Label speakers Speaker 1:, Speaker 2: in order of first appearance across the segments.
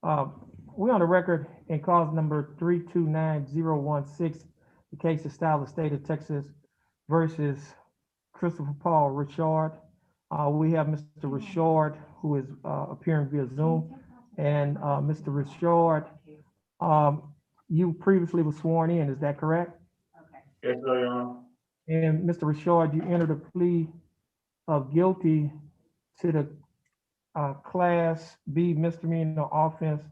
Speaker 1: Uh, we're on the record in cause number 329016. The case is styled the state of Texas versus Christopher Paul Richard. We have Mr. Richard who is appearing via Zoom. And Mr. Richard, you previously were sworn in, is that correct?
Speaker 2: Yes, sir, Your Honor.
Speaker 1: And Mr. Richard, you entered a plea of guilty to the Class B misdemeanor offense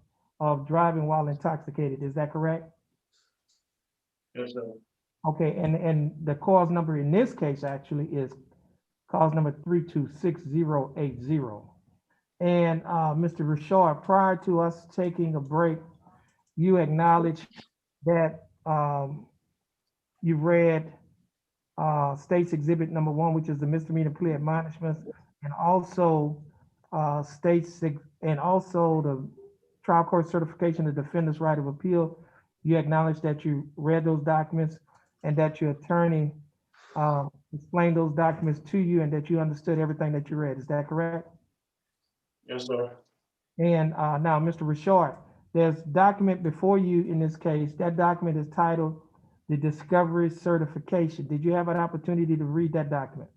Speaker 1: of driving while intoxicated. Is that correct?
Speaker 2: Yes, sir.
Speaker 1: Okay, and the cause number in this case actually is cause number 326080. And Mr. Richard, prior to us taking a break, you acknowledged that you read State's Exhibit number 1, which is the misdemeanor plea admonishments, and also the trial court certification of defendant's right of appeal. You acknowledge that you read those documents and that your attorney explained those documents to you and that you understood everything that you read. Is that correct?
Speaker 2: Yes, sir.
Speaker 1: And now, Mr. Richard, there's document before you in this case. That document is titled the discovery certification. Did you have an opportunity to read that document?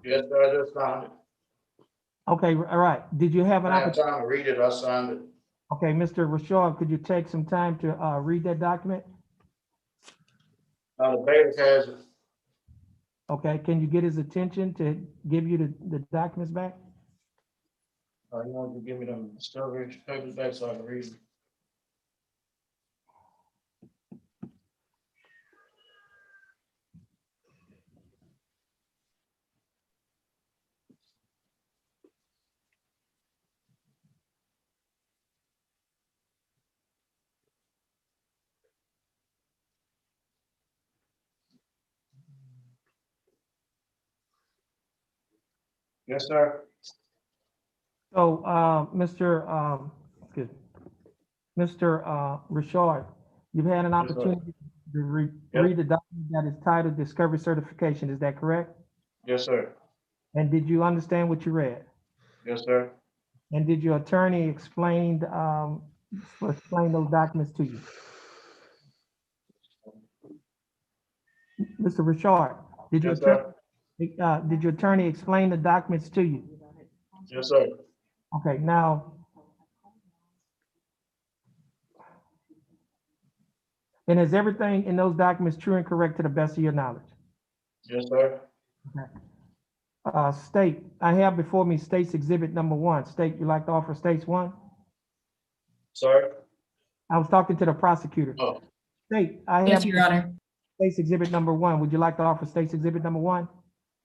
Speaker 2: Yes, sir, I just found it.
Speaker 1: Okay, all right. Did you have an
Speaker 2: I have
Speaker 1: opportunity?
Speaker 2: time to read it, I signed it.
Speaker 1: Okay, Mr. Richard, could you take some time to read that document?
Speaker 2: The bailiff has it.
Speaker 1: Okay, can you get his attention to give you the documents back?
Speaker 2: You want to give me them discovery papers back so I can read them? Yes, sir.
Speaker 1: So, Mr. Richard, you've had an
Speaker 2: Yes, sir.
Speaker 1: opportunity to read
Speaker 2: Yep.
Speaker 1: the document that is titled discovery certification. Is that correct?
Speaker 2: Yes, sir.
Speaker 1: And did you understand what you read?
Speaker 2: Yes, sir.
Speaker 1: And did your attorney explain those documents to you? Mr. Richard, did
Speaker 2: Yes, sir.
Speaker 1: your attorney explain the documents to you?
Speaker 2: Yes, sir.
Speaker 1: Okay, now, and is everything in those documents true and correct to the best of your knowledge?
Speaker 2: Yes, sir.
Speaker 1: Okay. State, I have before me State's Exhibit number 1. State, you like to offer State's 1?
Speaker 2: Sir?
Speaker 1: I was talking to the prosecutor.
Speaker 2: Oh,
Speaker 1: State, I
Speaker 3: Yes,
Speaker 1: have
Speaker 3: Your Honor.
Speaker 1: State's Exhibit number 1. Would you like to offer State's Exhibit number 1?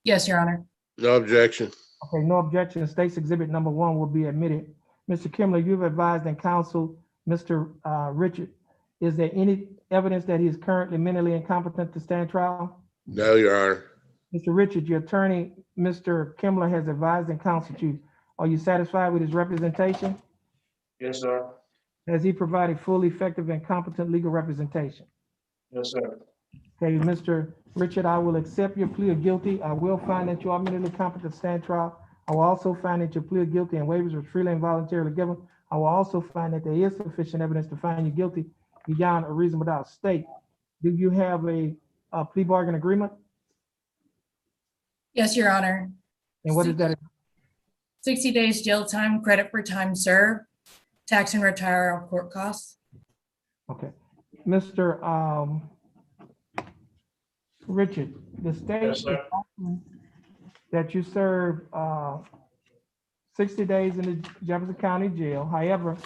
Speaker 3: Yes, Your Honor.
Speaker 4: No objection.
Speaker 1: Okay, no objection. State's Exhibit number 1 will be admitted. Mr. Kimler, you've advised and counseled Mr. Richard. Is there any evidence that he is currently mentally incompetent to stand trial?
Speaker 4: No, Your Honor.
Speaker 1: Mr. Richard, your attorney, Mr. Kimler, has advised and counseled you. Are you satisfied with his representation?
Speaker 2: yes, sir.
Speaker 1: Has he provided full, effective, and competent legal representation?
Speaker 2: Yes, sir.
Speaker 1: Okay, Mr. Richard, I will accept your plea of guilty. I will find that you are mentally competent to stand trial. I will also find that your plea of guilty and waivers were freely and voluntarily given. I will also find that there is sufficient evidence to find you guilty beyond a reasonable doubt. State, do you have a plea bargain agreement?
Speaker 3: Yes, Your Honor.
Speaker 1: And what is that?
Speaker 3: 60 days jail time, credit for time served, tax and retire of court costs.
Speaker 1: Okay, Mr. Richard, the state
Speaker 2: Yes,
Speaker 1: is
Speaker 2: sir.
Speaker 1: offering that you serve 60 days in the Jefferson County Jail. However,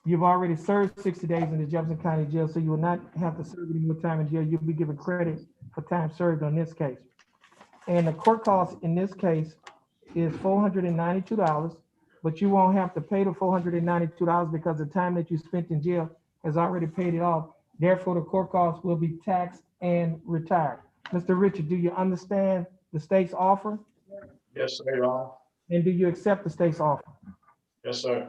Speaker 1: you've already served 60 days in the Jefferson County Jail, so you will not have to serve any more time in jail. You'll be given credit for time served on this case. And the court cost in this case is $492, but you won't have to pay the $492 because the time that you spent in jail has already paid it off. Therefore, the court costs will be taxed and retired. Mr. Richard, do you understand the state's offer?
Speaker 2: Yes, sir, Your Honor.
Speaker 1: And do you accept the state's offer?
Speaker 2: Yes, sir.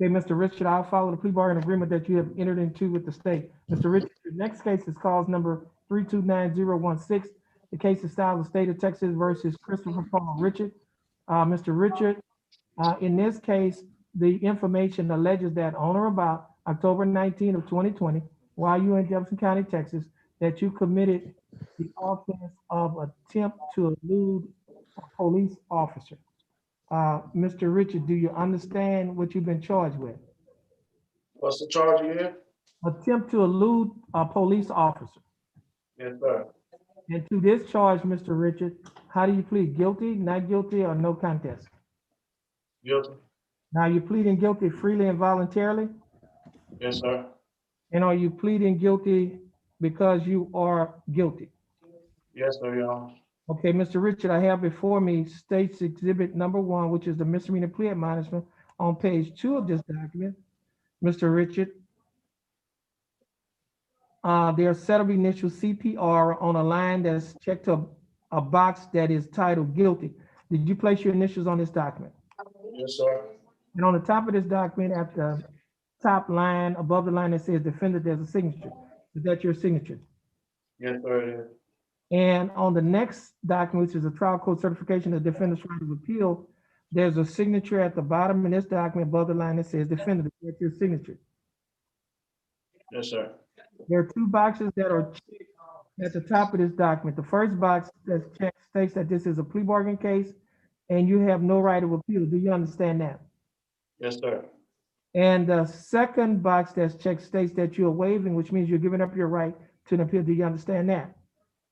Speaker 1: Okay, Mr. Richard, I'll follow the plea bargain agreement that you have entered into with the state. Mr. Richard, the next case is cause number 329016. The case is styled the state of Texas versus Christopher Paul Richard. Mr. Richard, in this case, the information alleges that on or about October 19 of 2020, while you were in Jefferson County, Texas, that you committed the offense of attempt to elude a police officer. Mr. Richard, do you understand what you've been charged with?
Speaker 2: What's the charge again?
Speaker 1: Attempt to elude a police officer.
Speaker 2: Yes, sir.
Speaker 1: And to this charge, Mr. Richard, how do you plead? Guilty, not guilty, or no contest?
Speaker 2: Guilty.
Speaker 1: Now, you're pleading guilty freely and voluntarily?
Speaker 2: Yes, sir.
Speaker 1: And are you pleading guilty because you are guilty?
Speaker 2: Yes, sir, Your Honor.
Speaker 1: Okay, Mr. Richard, I have before me State's Exhibit number 1, which is the misdemeanor plea admonishment on page 2 of this document. Mr. Richard, there's set of initial CPR on a line that's checked to a box that is titled guilty. Did you place your initials on this document?
Speaker 2: Yes, sir.
Speaker 1: And on the top of this document, at the top line, above the line that says defendant, there's a signature. Is that your signature?
Speaker 2: Yes, sir, it is.
Speaker 1: And on the next document, which is a trial court certification of defendant's right of appeal, there's a signature at the bottom of this document above the line that says defendant. Is that your signature?
Speaker 2: Yes, sir.
Speaker 1: There are 2 boxes that are checked at the top of this document. The first box that's checked states that this is a plea bargain case and you have no right of appeal. Do you understand that?
Speaker 2: Yes, sir.
Speaker 1: And the second box that's checked states that you're waiving, which means you're giving up your right to an appeal. Do you understand that?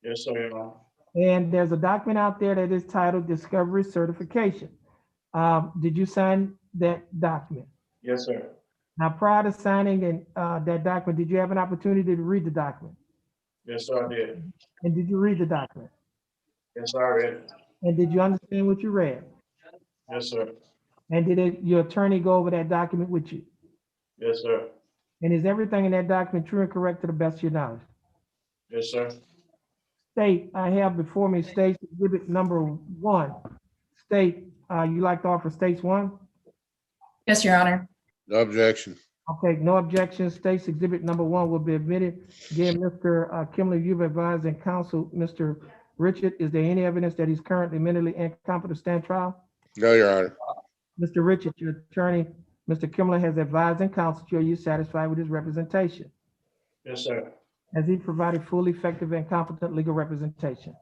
Speaker 2: Yes, sir, Your Honor.
Speaker 1: And there's a document out there that is titled Discovery Certification. Did you sign that document?
Speaker 2: Yes, sir.
Speaker 1: Now, prior to signing that document, did you have an opportunity to read the document?
Speaker 2: Yes, sir, I did.
Speaker 1: And did you read the document?
Speaker 2: Yes, sir, I read it.
Speaker 1: And did you understand what you read?
Speaker 2: Yes, sir.
Speaker 1: And did your attorney go over that document with you?
Speaker 2: Yes, sir.
Speaker 1: And is everything in that document true and correct to the best of your knowledge?
Speaker 2: Yes, sir.
Speaker 1: State, I have before me State's Exhibit number 1. State, you like to offer State's 1?
Speaker 3: Yes, Your Honor.
Speaker 4: No objection.
Speaker 1: Okay, no objection. State's Exhibit number 1 will be admitted. Again, Mr. Kimley, you've advised and counsel Mr. Richard. Is there any evidence that he's currently mentally incompetent to stand trial?
Speaker 4: No, Your Honor.
Speaker 1: Mr. Richard, your attorney, Mr. Kimley, has advised and counseled you. Are you satisfied with his representation?
Speaker 2: Yes, sir.
Speaker 1: Has he provided full, effective, and competent legal representation?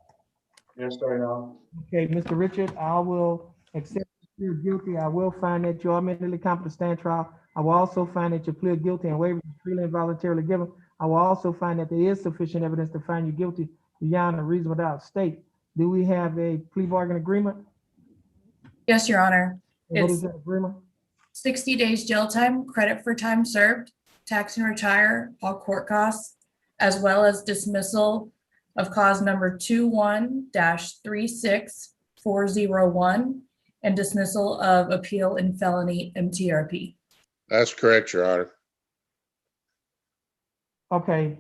Speaker 2: Yes, sir, Your Honor.
Speaker 1: Okay, Mr. Richard, I will accept you plead guilty. I will find that you are mentally competent to stand trial. I will also find that you plead guilty and waiver is freely and voluntarily given. I will also find that there is sufficient evidence to find you guilty beyond a reasonable doubt. State, do we have a plea bargain agreement?
Speaker 3: Yes, Your Honor.
Speaker 1: And what
Speaker 3: It's
Speaker 1: is that agreement?
Speaker 3: 60 days jail time, credit for time served, tax and retire, all court costs, as well as dismissal of cause number 21-36401 and dismissal of appeal in felony MTRP.
Speaker 4: That's correct, Your Honor.
Speaker 1: Okay.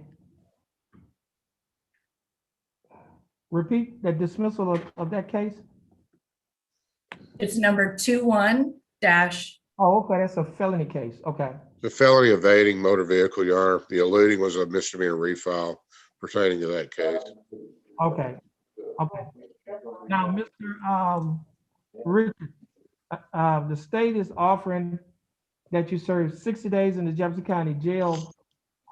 Speaker 1: Repeat the dismissal of that case?
Speaker 3: It's number 21 dash,
Speaker 1: Oh, okay, that's a felony case. Okay.
Speaker 4: The felony evading motor vehicle, Your Honor. The eluding was a misdemeanor refile pertaining to that case.
Speaker 1: Okay. Okay. Now, Mr. Richard, the state is offering that you serve 60 days in the Jefferson County Jail.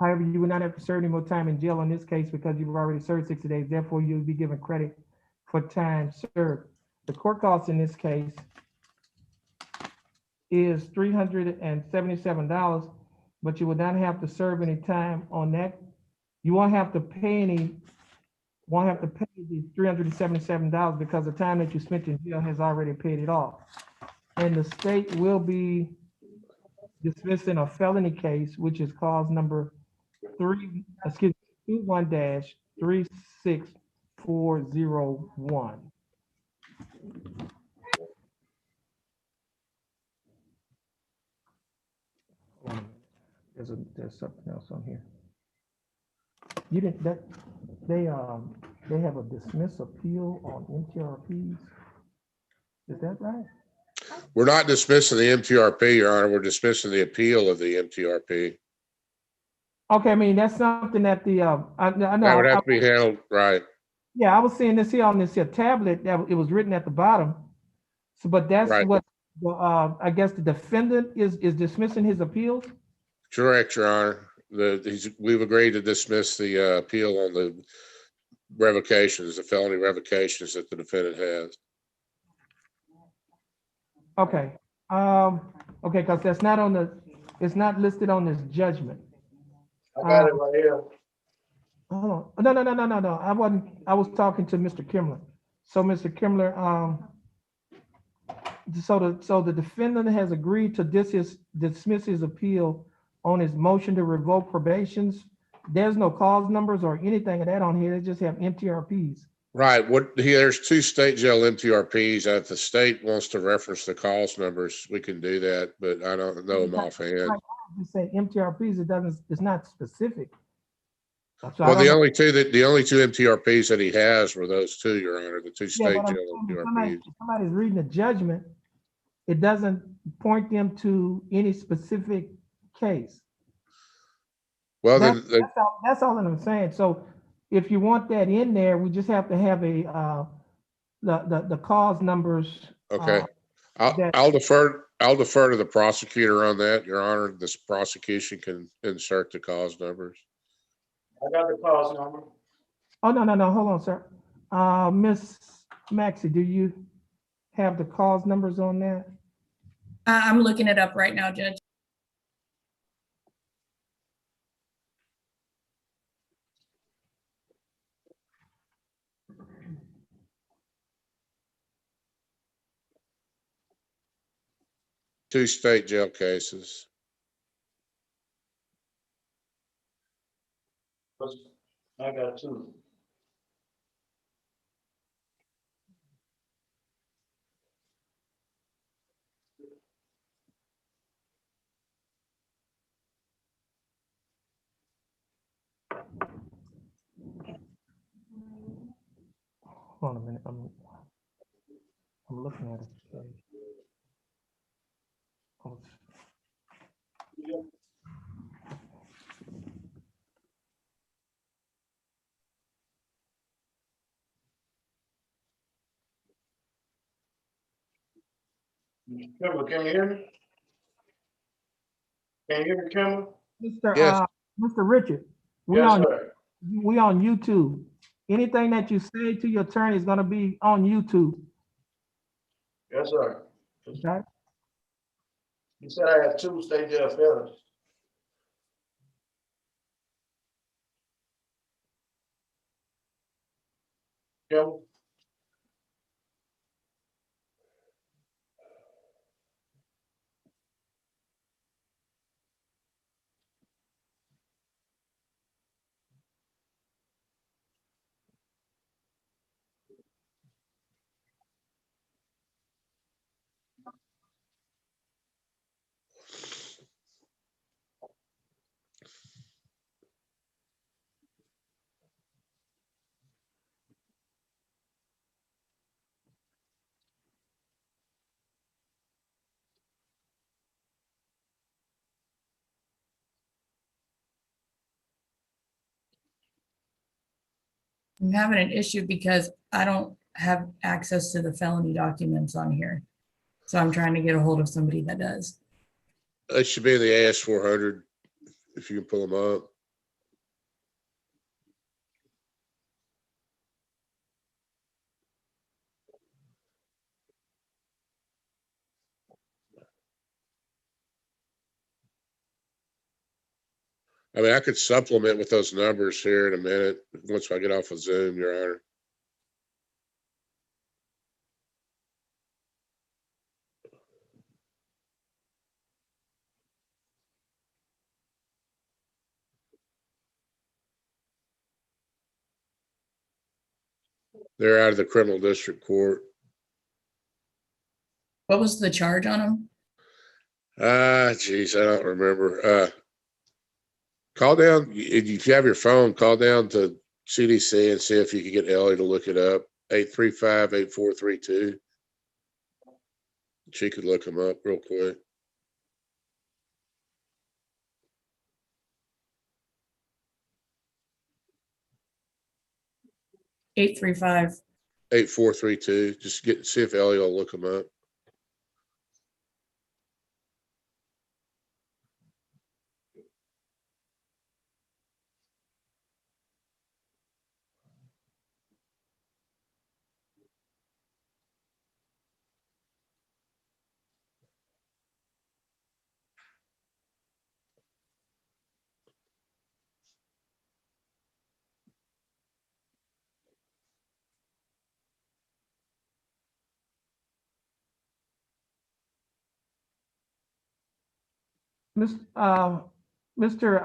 Speaker 1: However, you will not have to serve any more time in jail in this case because you've already served 60 days. Therefore, you'll be given credit for time served. The court cost in this case is $377, but you will not have to serve any time on that. You won't have to pay the $377 because the time that you spent in jail has already paid it off. And the state will be dismissing a felony case, which is cause number 21-36401. There's something else on here. You didn't, they have a dismiss appeal on MTRPs. Is that right?
Speaker 4: We're not dismissing the MTRP, Your Honor. We're dismissing the appeal of the MTRP.
Speaker 1: Okay, I mean, that's something that the, I know.
Speaker 4: That would have to be handled, right?
Speaker 1: Yeah, I was seeing this here on this here tablet that it was written at the bottom. So, but that's
Speaker 4: Right.
Speaker 1: what I guess the defendant is dismissing his appeals?
Speaker 4: Correct, Your Honor. We've agreed to dismiss the appeal on the revocations, the felony revocations that the defendant has.
Speaker 1: Okay, okay, because it's not listed on this judgment.
Speaker 2: I got it right here.
Speaker 1: Hold on. No. I was talking to Mr. Kimler. So Mr. Kimler, so the defendant has agreed to dismiss his appeal on his motion to revoke probations. There's no cause numbers or anything of that on here. They just have MTRPs.
Speaker 4: Right. There's two state jail MTRPs. If the state wants to reference the cause numbers, we can do that, but I don't know them offhand.
Speaker 1: Right. You say MTRPs, it's not specific. So I
Speaker 4: Well,
Speaker 1: don't
Speaker 4: the
Speaker 1: know.
Speaker 4: only two MTRPs that he has were those two, Your Honor, the two
Speaker 1: Yeah,
Speaker 4: state
Speaker 1: but I'm
Speaker 4: jail
Speaker 1: saying if
Speaker 4: MTRPs.
Speaker 1: somebody's reading the judgment, it doesn't point them to any specific case.
Speaker 4: Well,
Speaker 1: That's,
Speaker 4: then,
Speaker 1: that's all that I'm saying. So if you want that in there, we just have to have the cause numbers.
Speaker 4: okay.
Speaker 1: that-
Speaker 4: I'll defer to the prosecutor on that, Your Honor. This prosecution can insert the cause numbers.
Speaker 2: I got the cause number.
Speaker 1: Oh, no, hold on, sir. Miss Maxie, do you have the cause numbers on that?
Speaker 3: I'm looking it up right now, Judge.
Speaker 4: Two state jail cases.
Speaker 2: I got two.
Speaker 1: Hold on a minute. I'm looking at it. Oh,
Speaker 2: Kimber, can you hear me? Can you hear me, Kimber?
Speaker 1: Mr.
Speaker 4: Yes.
Speaker 1: Mr. Richard,
Speaker 2: Yes, sir.
Speaker 1: we on YouTube. Anything that you say to your attorney is gonna be on YouTube,
Speaker 2: Yes, sir.
Speaker 1: okay?
Speaker 2: You said I had two state jail felons. Kimber?
Speaker 3: I'm having an issue because I don't have access to the felony documents on here. So I'm trying to get a hold of somebody that does.
Speaker 4: They should be in the AS 400 if you can pull them up. I mean, I could supplement with those numbers here in a minute, once I get off of Zoom, Your Honor. They're out of the criminal district court.
Speaker 3: What was the charge on them?
Speaker 4: Geez, I don't remember. Call down, if you have your phone, call down to CDC and see if you can get Ellie to look it up. 835-8432. She could look them up real quick.
Speaker 3: $835.
Speaker 4: 8432. Just see if Ellie will look them up.
Speaker 1: Mr. Richard,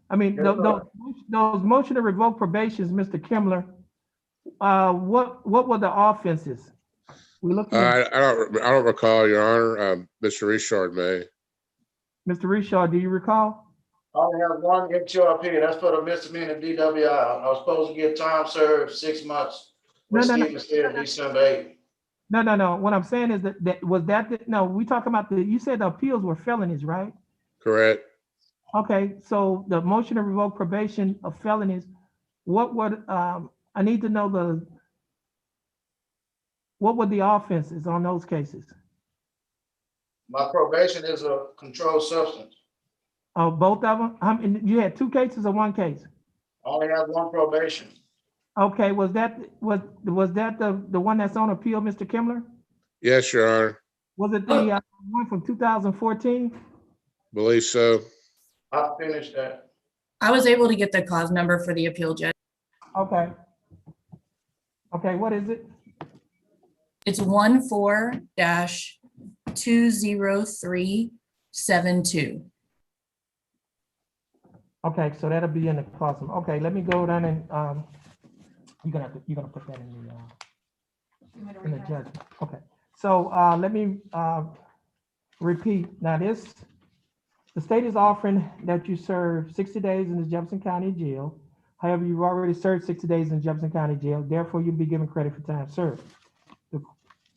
Speaker 1: I mean,
Speaker 2: Yes,
Speaker 1: those motion to revoke probations, Mr. Kimmler, what were the offenses? We looking at,
Speaker 4: I don't recall, Your Honor. Mr. Richard may.
Speaker 1: Mr. Richard, do you recall?
Speaker 2: I only have one MTRP, that's for the misdemeanor DWI. I was supposed to get time served 6 months.
Speaker 1: No,
Speaker 2: What
Speaker 1: no, no.
Speaker 2: Stephen said December 8th.
Speaker 1: No. What I'm saying is no, we talking about you said the appeals were felonies, right?
Speaker 4: Correct.
Speaker 1: Okay, so the motion to revoke probation of felonies, what would, I need to know what were the offenses on those cases?
Speaker 2: My probation is a controlled substance.
Speaker 1: Oh, both of them? You had two cases or one case?
Speaker 2: I only have one probation.
Speaker 1: Okay, was that the one that's on appeal, Mr. Kimmler?
Speaker 4: Yes, Your Honor.
Speaker 1: Was it the one from 2014?
Speaker 4: Believe so.
Speaker 2: I finished that.
Speaker 3: I was able to get the cause number for the appeal, Judge.
Speaker 1: Okay. Okay, what is it?
Speaker 3: It's 14-20372.
Speaker 1: Okay, so that'll be in the clause. Okay, let me go down and, you're gonna put that in the judgment. Okay, so, let me, repeat. Now the state is offering that you serve 60 days in the Jefferson County Jail. However, you've already served 60 days in Jefferson County Jail, therefore you'll be given credit for time served. The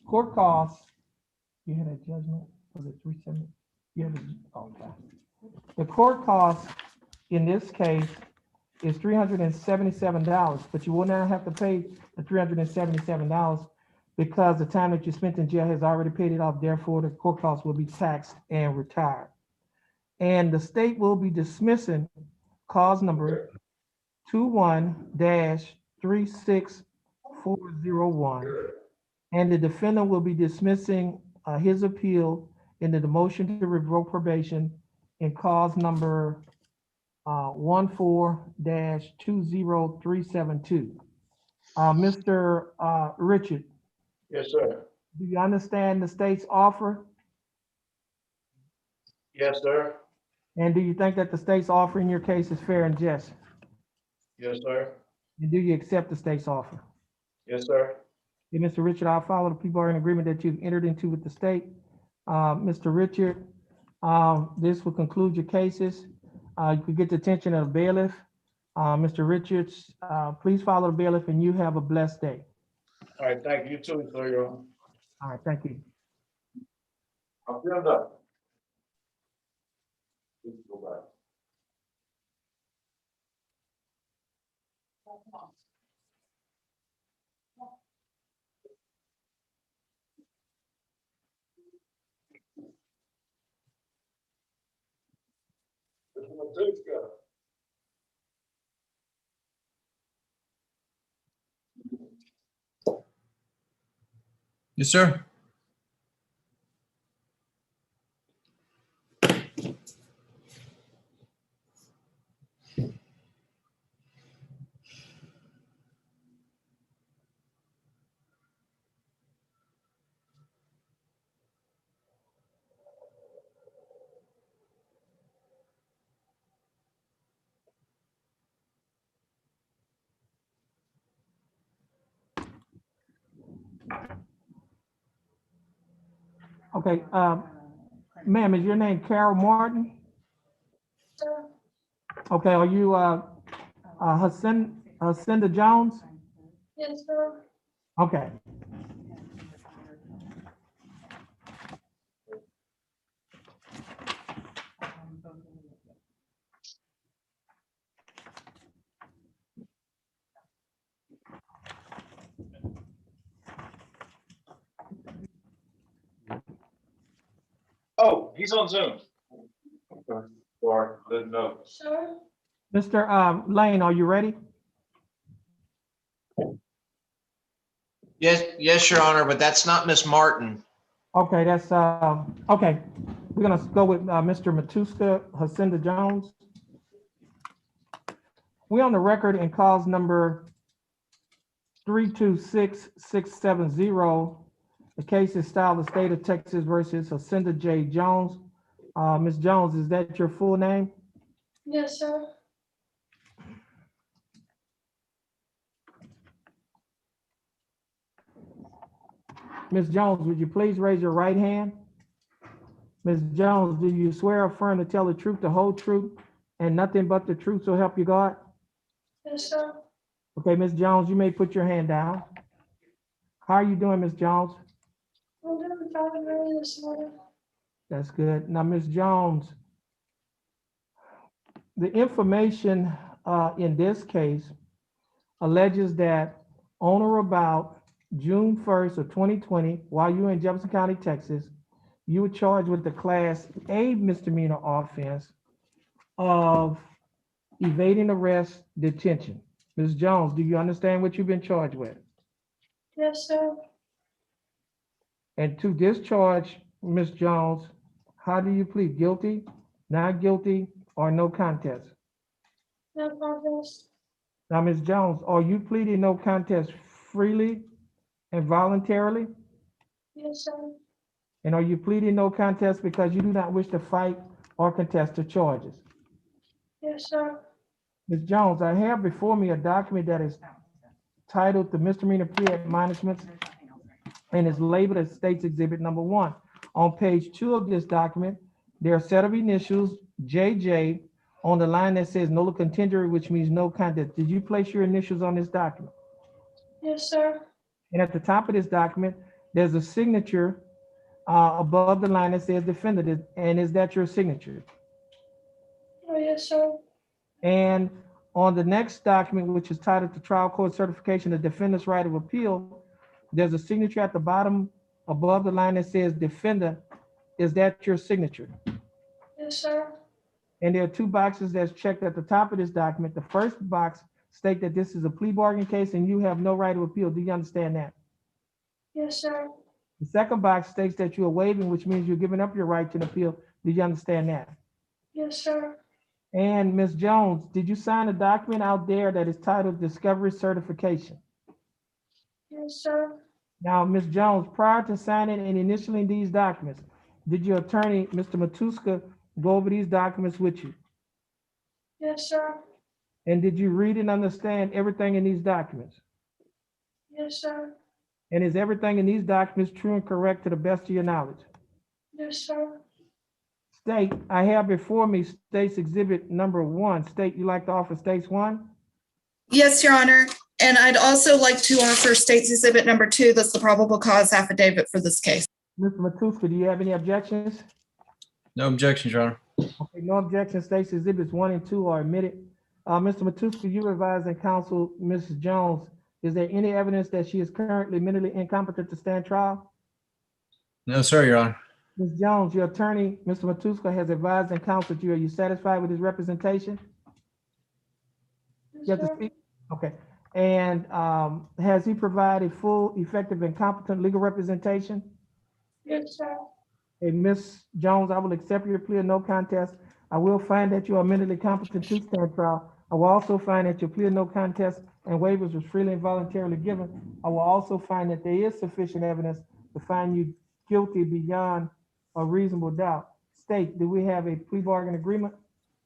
Speaker 1: court costs, you had a judgment, was it 370? Okay. The court costs in this case is $377, but you will not have to pay the $377 because the time that you spent in jail has already paid it off. Therefore, the court costs will be taxed and retired. And the state will be dismissing cause number 21-36401. And the defendant will be dismissing his appeal into the motion to revoke probation in cause number 14-20372. Mr. Richard,
Speaker 2: Yes, sir.
Speaker 1: do you understand the state's offer?
Speaker 2: Yes, sir.
Speaker 1: And do you think that the state's offer in your case is fair and just?
Speaker 2: Yes, sir.
Speaker 1: And do you accept the state's offer?
Speaker 2: Yes, sir.
Speaker 1: Okay, Mr. Richard, I'll follow the people are in agreement that you've entered into with the state. Mr. Richard, this will conclude your cases. You could get the attention of the bailiff. Mr. Richards, please follow the bailiff and you have a blessed day.
Speaker 2: All right, thank you too, sir. Your Honor.
Speaker 1: All right, thank you.
Speaker 2: I'm feeling done. Go back.
Speaker 5: Yes, sir.
Speaker 1: Okay, ma'am, is your name Carol Martin?
Speaker 3: Sir.
Speaker 1: Okay, are you Hacinda Jones?
Speaker 3: Yes, sir.
Speaker 1: Okay.
Speaker 2: Oh, he's on Zoom. Okay. Sorry, didn't know.
Speaker 3: Sure.
Speaker 1: Mr. Lane, are you ready?
Speaker 6: Yes, Your Honor, but that's not Miss Martin.
Speaker 1: Okay, that's, okay. We're gonna go with Mr. Matuska Hacinda Jones. We on the record in cause number 326670. The case is styled the state of Texas versus Hacinda J. Jones. Ms. Jones, is that your full name?
Speaker 7: Yes, sir.
Speaker 1: Ms. Jones, would you please raise your right hand? Ms. Jones, do you swear or affirm to tell the truth, the whole truth, and nothing but the truth, so help you God?
Speaker 7: Yes, sir.
Speaker 1: Okay, Ms. Jones, you may put your hand down. How are you doing, Ms. Jones?
Speaker 7: I'm doing fine early this morning.
Speaker 1: That's good. Now, Ms. Jones, the information in this case alleges that on or about June 1st of 2020, while you were in Jefferson County, Texas, you were charged with the Class A misdemeanor offense of evading arrest detention. Ms. Jones, do you understand what you've been charged with?
Speaker 7: Yes, sir.
Speaker 1: And to this charge, Ms. Jones, how do you plead? Guilty, not guilty, or no contest?
Speaker 7: No contest.
Speaker 1: Now, Ms. Jones, are you pleading no contest freely and voluntarily?
Speaker 7: Yes, sir.
Speaker 1: And are you pleading no contest because you do not wish to fight or contest the charges?
Speaker 7: Yes, sir.
Speaker 1: Ms. Jones, I have before me a document that is titled the misdemeanor plea admonishments and is labeled as State's Exhibit Number 1. On page 2 of this document, there are a set of initials, JJ, on the line that says nolo contendere, which means no contest. Did you place your initials on this document?
Speaker 7: Yes, sir.
Speaker 1: And at the top of this document, there's a signature above the line that says defendant, and is that your signature?
Speaker 7: Oh, yes, sir.
Speaker 1: And on the next document, which is titled the trial court certification of defendant's right of appeal, there's a signature at the bottom above the line that says defendant. Is that your signature?
Speaker 7: Yes, sir.
Speaker 1: And there are two boxes that's checked at the top of this document. The first box states that this is a plea bargain case and you have no right of appeal. Do you understand that?
Speaker 7: Yes, sir.
Speaker 1: The second box states that you are waiving, which means you're giving up your right to an appeal. Do you understand that?
Speaker 7: Yes, sir.
Speaker 1: And Ms. Jones, did you sign a document out there that is titled discovery certification?
Speaker 7: Yes, sir.
Speaker 1: Now, Ms. Jones, prior to signing and initialing these documents, did your attorney, Mr. Matuska, go over these documents with you?
Speaker 7: Yes, sir.
Speaker 1: And did you read and understand everything in these documents?
Speaker 7: Yes, sir.
Speaker 1: And is everything in these documents true and correct to the best of your knowledge?
Speaker 7: Yes, sir.
Speaker 1: State, I have before me State's Exhibit Number 1. State, you like to offer State's 1?
Speaker 3: Yes, Your Honor. And I'd also like to offer State's Exhibit Number 2, that's the probable cause affidavit for this case.
Speaker 1: Mr. Matuska, do you have any objections?
Speaker 5: No objections, Your Honor.
Speaker 1: Okay, no objections. State's Exhibits 1 and 2 are admitted. Mr. Matuska, you advising counsel, Mrs. Jones, is there any evidence that she is currently mentally incompetent to stand trial?
Speaker 5: No, sir, Your Honor.
Speaker 1: Ms. Jones, your attorney, Mr. Matuska, has advised and counseled you. Are you satisfied with his representation?
Speaker 7: Yes,
Speaker 1: You have to
Speaker 7: sir.
Speaker 1: speak? Okay. And has he provided full, effective, and competent legal representation?
Speaker 7: Yes, sir.
Speaker 1: Hey, Ms. Jones, I will accept your plea of no contest. I will find that you are mentally competent to stand trial. I will also find that your plea of no contest and waivers was freely and voluntarily given. I will also find that there is sufficient evidence to find you guilty beyond a reasonable doubt. State, do we have a plea bargain agreement?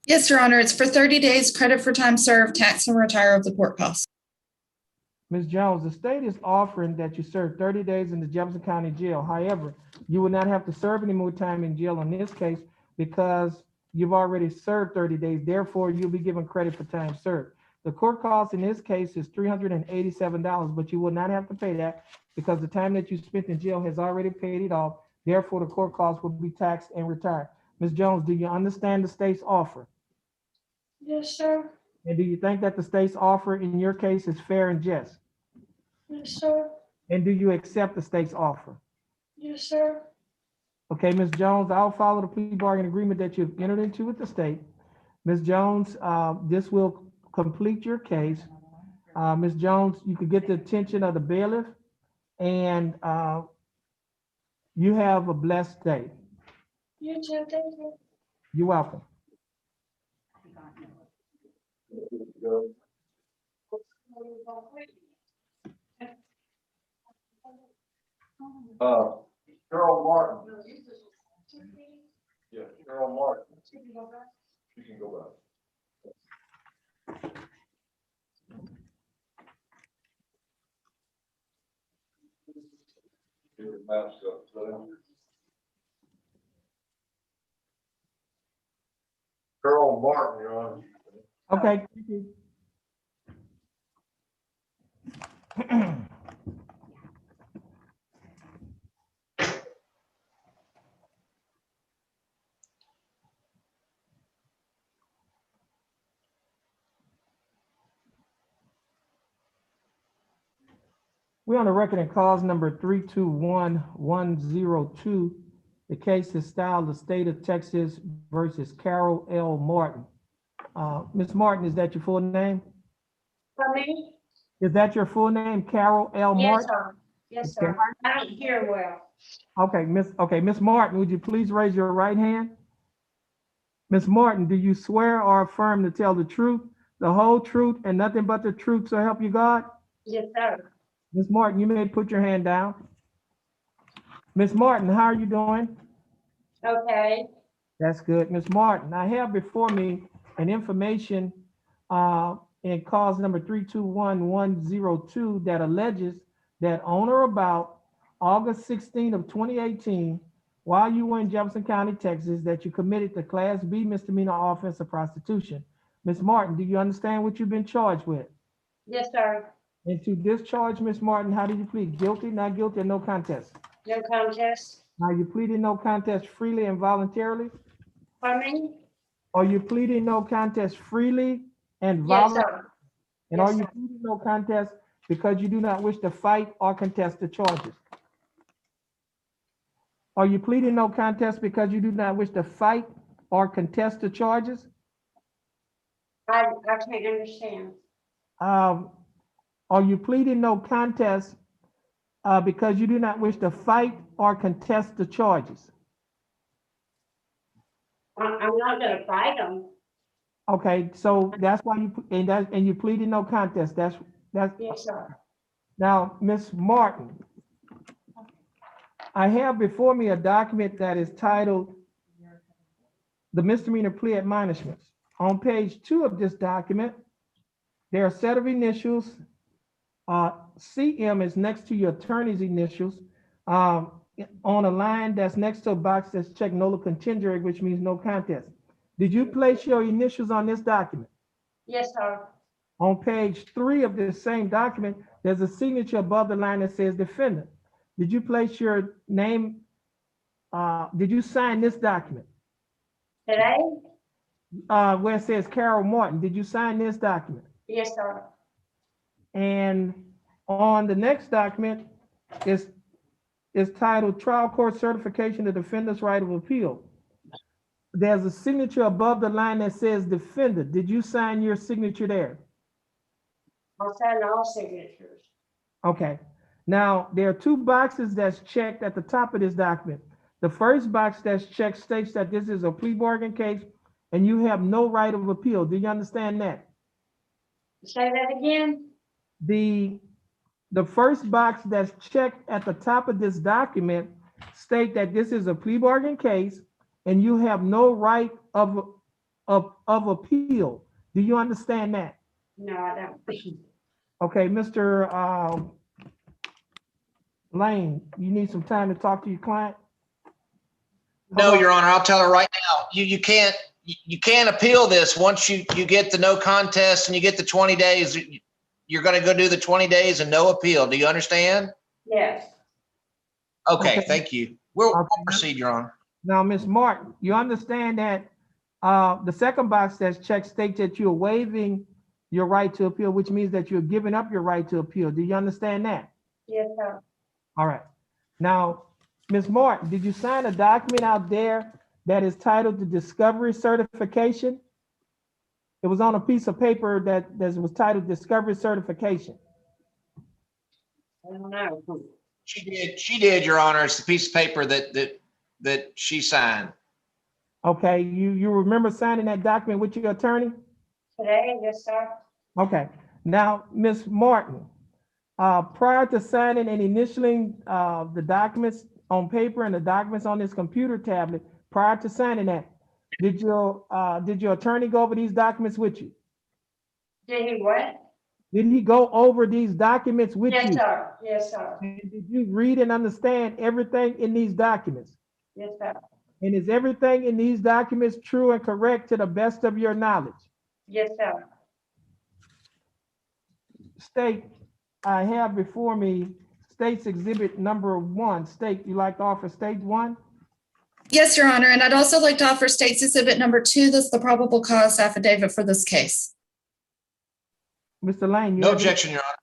Speaker 3: Yes, Your Honor. It's for 30 days, credit for time served, tax and retire of the court costs.
Speaker 1: Ms. Jones, the state is offering that you serve 30 days in the Jefferson County Jail. However, you will not have to serve any more time in jail in this case because you've already served 30 days. Therefore, you'll be given credit for time served. The court cost in this case is $387, but you will not have to pay that because the time that you spent in jail has already paid it off. Therefore, the court cost will be taxed and retired. Ms. Jones, do you understand the state's offer?
Speaker 7: Yes, sir.
Speaker 1: And do you think that the state's offer in your case is fair and just?
Speaker 7: Yes, sir.
Speaker 1: And do you accept the state's offer?
Speaker 7: Yes, sir.
Speaker 1: Okay, Ms. Jones, I'll follow the plea bargain agreement that you've entered into with the state. Ms. Jones, this will complete your case. Ms. Jones, you could get the attention of the bailiff and you have a blessed day.
Speaker 7: You too. Thank you.
Speaker 1: You're welcome.
Speaker 2: Earl Martin. Yeah, Carol Martin. You can go back. Get it matched up, so. Carol Martin, you're on.
Speaker 1: Okay, thank you. We're on the record in cause number 321102. The case is styled the state of Texas versus Carol L. Martin. Ms. Martin, is that your full name?
Speaker 7: For me?
Speaker 1: Is that your full name, Carol L.
Speaker 7: Yes,
Speaker 1: Martin?
Speaker 7: sir. Yes,
Speaker 1: Okay.
Speaker 7: sir. I don't hear well.
Speaker 1: Okay, Miss Martin, would you please raise your right hand? Ms. Martin, do you swear or affirm to tell the truth, the whole truth, and nothing but the truth, so help you God?
Speaker 7: Yes, sir.
Speaker 1: Ms. Martin, you may put your hand down. Ms. Martin, how are you doing?
Speaker 7: Okay.
Speaker 1: That's good. Ms. Martin, I have before me an information in cause number 321102 that alleges that on or about August 16 of 2018, while you were in Jefferson County, Texas, that you committed the Class B misdemeanor offense of prostitution. Ms. Martin, do you understand what you've been charged with?
Speaker 7: Yes, sir.
Speaker 1: And to this charge, Ms. Martin, how did you plead? Guilty, not guilty, or no contest?
Speaker 7: No contest.
Speaker 1: Now, you pleaded no contest freely and voluntarily?
Speaker 7: For me?
Speaker 1: Are you pleading no contest freely and
Speaker 7: Yes,
Speaker 1: voluntarily?
Speaker 7: sir.
Speaker 1: And
Speaker 7: Yes,
Speaker 1: are you
Speaker 7: sir.
Speaker 1: pleading no contest because you do not wish to fight or contest the charges? Are you pleading no contest because you do not wish to fight or contest the charges?
Speaker 7: I can't understand.
Speaker 1: Are you pleading no contest because you do not wish to fight or contest the charges?
Speaker 7: I'm not gonna fight them.
Speaker 1: Okay, so that's why you pleaded no contest. That's
Speaker 7: Yes, sir.
Speaker 1: now, Ms. Martin. I have before me a document that is titled the misdemeanor plea admonishments. On page 2 of this document, there are a set of initials. CM is next to your attorney's initials on a line that's next to a box that's checked nolo contendere, which means no contest. Did you place your initials on this document?
Speaker 7: Yes, sir.
Speaker 1: On page 3 of this same document, there's a signature above the line that says defendant. Did you place your name? Did you sign this document?
Speaker 7: Today?
Speaker 1: Where it says Carol Martin, did you sign this document?
Speaker 7: Yes, sir.
Speaker 1: And on the next document is titled Trial Court Certification of Defendant's Right of Appeal. There's a signature above the line that says defendant. Did you sign your signature there?
Speaker 7: I'll sign all signatures.
Speaker 1: Okay. Now, there are 2 boxes that's checked at the top of this document. The first box that's checked states that this is a plea bargain case and you have no right of appeal. Do you understand that?
Speaker 7: Say that again?
Speaker 1: The first box that's checked at the top of this document state that this is a plea bargain case and you have no right of appeal. Do you understand that?
Speaker 7: No, I don't.
Speaker 1: Okay, Mr. Lane, you need some time to talk to your client?
Speaker 6: No, Your Honor, I'll tell her right now. You can't appeal this. Once you get the no contest and you get the 20 days, you're going to go do the 20 days and no appeal. Do you understand?
Speaker 7: Yes.
Speaker 6: Okay,
Speaker 1: Okay.
Speaker 6: thank you. We'll
Speaker 1: Okay.
Speaker 6: proceed, Your Honor.
Speaker 1: Now, Ms. Martin, you understand that the second box that's checked states that you're waiving your right to appeal, which means that you're giving up your right to appeal. Do you understand that?
Speaker 7: Yes, sir.
Speaker 1: All right. Now, Ms. Martin, did you sign a document out there that is titled the discovery certification? It was on a piece of paper that was titled discovery certification.
Speaker 7: I don't know.
Speaker 6: She did, Your Honor. It's the piece of paper that she signed.
Speaker 1: Okay, you remember signing that document with your attorney?
Speaker 7: Today? Yes, sir.
Speaker 1: Okay. Now, Ms. Martin, prior to signing and initialing the documents on paper and the documents on this computer tablet, prior to signing that, did your attorney go over these documents with you?
Speaker 7: Did he what?
Speaker 1: Did he go over these documents with
Speaker 7: Yes,
Speaker 1: you?
Speaker 7: sir. Yes, sir.
Speaker 1: And did you read and understand everything in these documents?
Speaker 7: Yes, sir.
Speaker 1: And is everything in these documents true and correct to the best of your knowledge?
Speaker 7: Yes, sir.
Speaker 1: State, I have before me State's Exhibit number 1. State, you like to offer State 1?
Speaker 3: Yes, Your Honor, and I'd also like to offer State's Exhibit number 2. That's the probable cause affidavit for this case.
Speaker 1: Mr. Lane? You
Speaker 6: No
Speaker 1: have any-
Speaker 6: objection, Your Honor.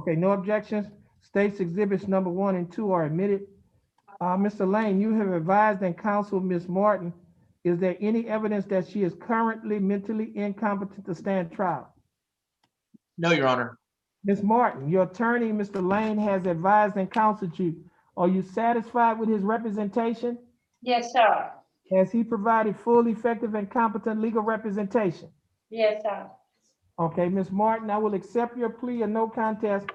Speaker 1: Okay, no objections. State's Exhibits number 1 and 2 are admitted. Mr. Lane, you have advised and counseled Ms. Martin. Is there any evidence that she is currently mentally incompetent to stand trial?
Speaker 6: No, Your Honor.
Speaker 1: Ms. Martin, your attorney, Mr. Lane, has advised and counseled you. Are you satisfied with his representation?
Speaker 7: Yes, sir.
Speaker 1: Has he provided full, effective, and competent legal representation?
Speaker 7: Yes, sir.
Speaker 1: Okay, Ms. Martin, I will accept your plea of no contest.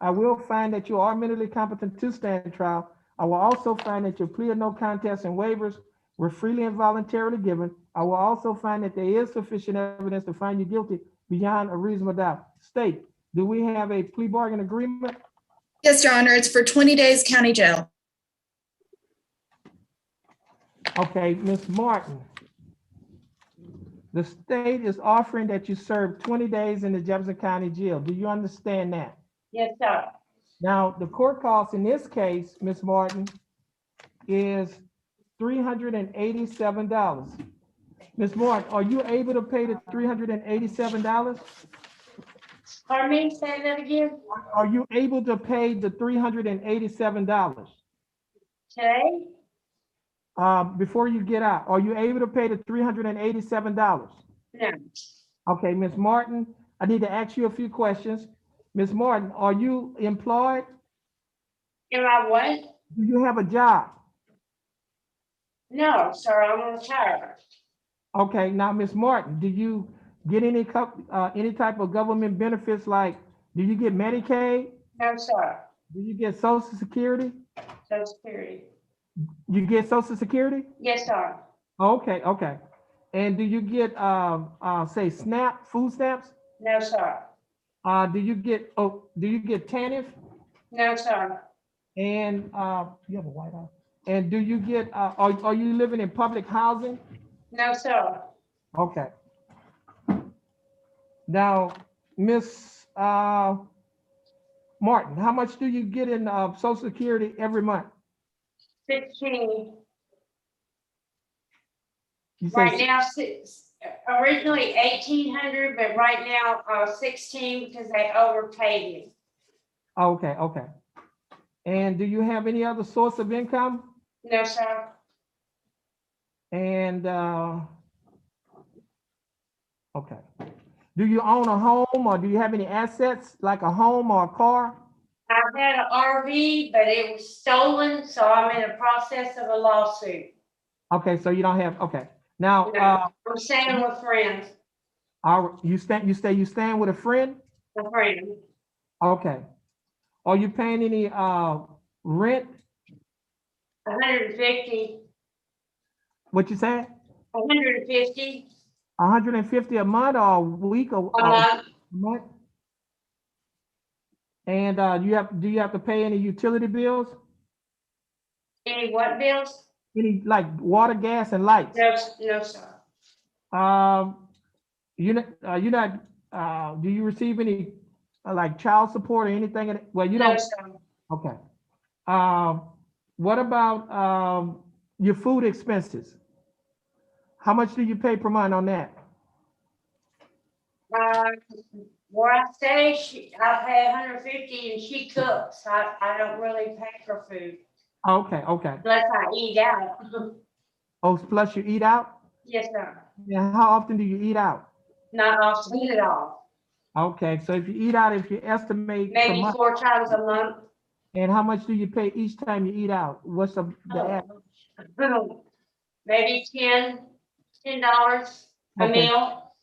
Speaker 1: I will find that you are mentally competent to stand trial. I will also find that your plea of no contest and waivers were freely and voluntarily given. I will also find that there is sufficient evidence to find you guilty beyond a reasonable doubt. State, do we have a plea bargain agreement?
Speaker 3: Yes, Your Honor, it's for 20 days county jail.
Speaker 1: Okay, Ms. Martin. The state is offering that you serve 20 days in the Jefferson County Jail. Do you understand that?
Speaker 7: Yes, sir.
Speaker 1: Now, the court cost in this case, Ms. Martin, is $387. Ms. Martin, are you able to pay the $387?
Speaker 7: Pardon me, say that again?
Speaker 1: Are you able to pay the $387?
Speaker 7: Today?
Speaker 1: Before you get out, are you able to pay the $387?
Speaker 7: No.
Speaker 1: Okay, Ms. Martin, I need to ask you a few questions. Ms. Martin, are you employed?
Speaker 7: Am I what?
Speaker 1: Do you have a job?
Speaker 7: No, sir, I'm retired.
Speaker 1: Okay, now, Ms. Martin, do you get any type of government benefits, like, do you get Medicaid?
Speaker 7: No, sir.
Speaker 1: Do you get Social Security?
Speaker 7: Social Security.
Speaker 1: You get Social Security?
Speaker 7: Yes, sir.
Speaker 1: Okay, okay. And do you get, say, SNAP, food stamps?
Speaker 7: No, sir.
Speaker 1: Do you get TANF?
Speaker 7: No, sir.
Speaker 1: And, you have a White House? And do you get, are you living in public housing?
Speaker 7: No, sir.
Speaker 1: Okay. Now, Miss Martin, how much do you get in Social Security every month?
Speaker 7: 16.
Speaker 1: You say
Speaker 7: Right now, originally 1,800, but right now, 16 because they overpaid me.
Speaker 1: Okay, okay. And do you have any other source of income?
Speaker 7: No, sir.
Speaker 1: And, okay. Do you own a home, or do you have any assets like a home or a car?
Speaker 7: I've had an RV, but it was stolen, so I'm in the process of a lawsuit.
Speaker 1: Okay, so you don't have, okay. Now,
Speaker 7: No, I'm staying with friends,
Speaker 1: you staying with a friend?
Speaker 7: a friend.
Speaker 1: Okay. Are you paying any rent?
Speaker 7: 150,
Speaker 1: What you said?
Speaker 7: 150
Speaker 1: 150 a month or a week or
Speaker 7: a month.
Speaker 1: a month? And do you have to pay any utility bills?
Speaker 7: Any what bills?
Speaker 1: Any like water, gas, and lights?
Speaker 7: No, no, sir.
Speaker 1: Do you receive any like child support or anything? Well, you
Speaker 7: No,
Speaker 1: don't.
Speaker 7: sir.
Speaker 1: Okay. What about your food expenses? How much do you pay per month on that?
Speaker 7: Where I stay, I pay 150 and she cooks. I don't really pay for food
Speaker 1: Okay, okay.
Speaker 7: unless I eat out.
Speaker 1: Oh, plus you eat out?
Speaker 7: Yes, sir.
Speaker 1: Yeah, how often do you eat out?
Speaker 7: Not often at all.
Speaker 1: Okay, so if you eat out, if you estimate per
Speaker 7: Maybe
Speaker 1: month,
Speaker 7: 4 times a month.
Speaker 1: and how much do you pay each time you eat out? What's the
Speaker 7: Maybe $10 a
Speaker 1: Okay.
Speaker 7: meal.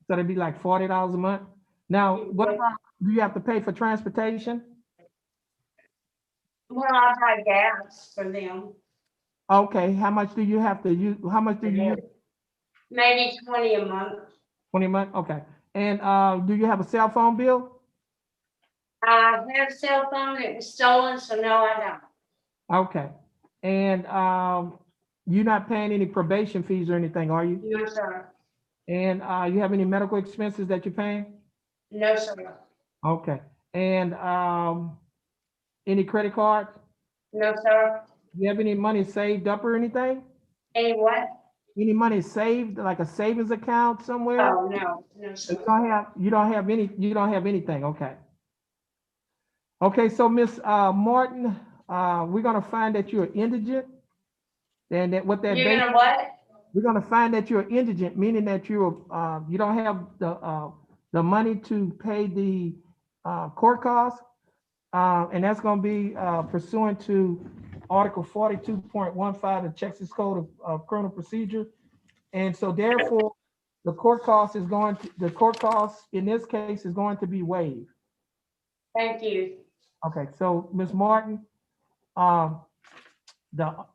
Speaker 1: So it'd be like $40 a month. Now, what about, do you have to pay for transportation?
Speaker 7: Well, I buy gas for them.
Speaker 1: Okay, how much do you have to use? How much do you use?
Speaker 7: Maybe 20 a month.
Speaker 1: 20 a month? Okay. And do you have a cell phone bill?
Speaker 7: I have a cell phone, it was stolen, so no, I don't.
Speaker 1: Okay. And you're not paying any probation fees or anything, are you?
Speaker 7: No, sir.
Speaker 1: And you have any medical expenses that you're paying?
Speaker 7: No, sir.
Speaker 1: Okay. And any credit cards?
Speaker 7: No, sir.
Speaker 1: Do you have any money saved up or anything?
Speaker 7: Any what?
Speaker 1: Any money saved, like a savings account somewhere?
Speaker 7: Oh, no, no,
Speaker 1: So
Speaker 7: sir.
Speaker 1: you don't have anything, okay. Okay, so Miss Martin, we're gonna find that you're indigent. And that what that
Speaker 7: You're
Speaker 1: base,
Speaker 7: gonna what?
Speaker 1: we're gonna find that you're indigent, meaning that you don't have the money to pay the court costs. And that's gonna be pursuant to Article 42.15 of the Texas Code of Criminal Procedure. And so therefore, the court cost in this case is going to be waived.
Speaker 7: Thank you.
Speaker 1: Okay, so Ms. Martin, the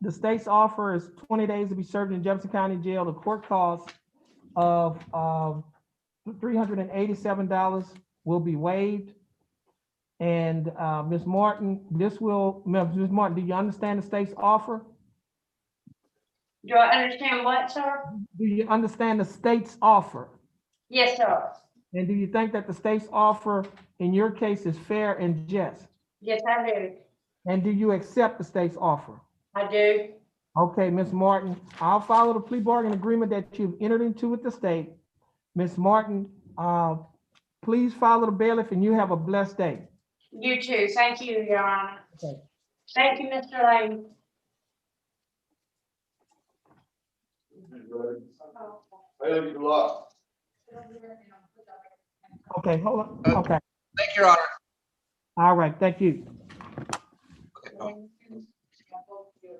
Speaker 1: state's offer is 20 days to be served in Jefferson County Jail. The court cost of $387 will be waived. And Ms. Martin, Ms. Martin, do you understand the state's offer?
Speaker 7: Do I understand what, sir?
Speaker 1: Do you understand the state's offer?
Speaker 7: Yes, sir.
Speaker 1: And do you think that the state's offer in your case is fair and just?
Speaker 7: Yes, I do.
Speaker 1: And do you accept the state's offer?
Speaker 7: I do.
Speaker 1: Okay, Ms. Martin, I'll follow the plea bargain agreement that you've entered into with the state. Ms. Martin, please follow the bailiff and you have a blessed day.
Speaker 7: You too. Thank you, Your Honor.
Speaker 1: Okay.
Speaker 7: Thank you, Mr. Lane.
Speaker 2: Hey, good luck.
Speaker 1: Okay, hold on. Okay,
Speaker 6: Thank you, Your Honor.
Speaker 1: all right, thank you.
Speaker 6: Okay.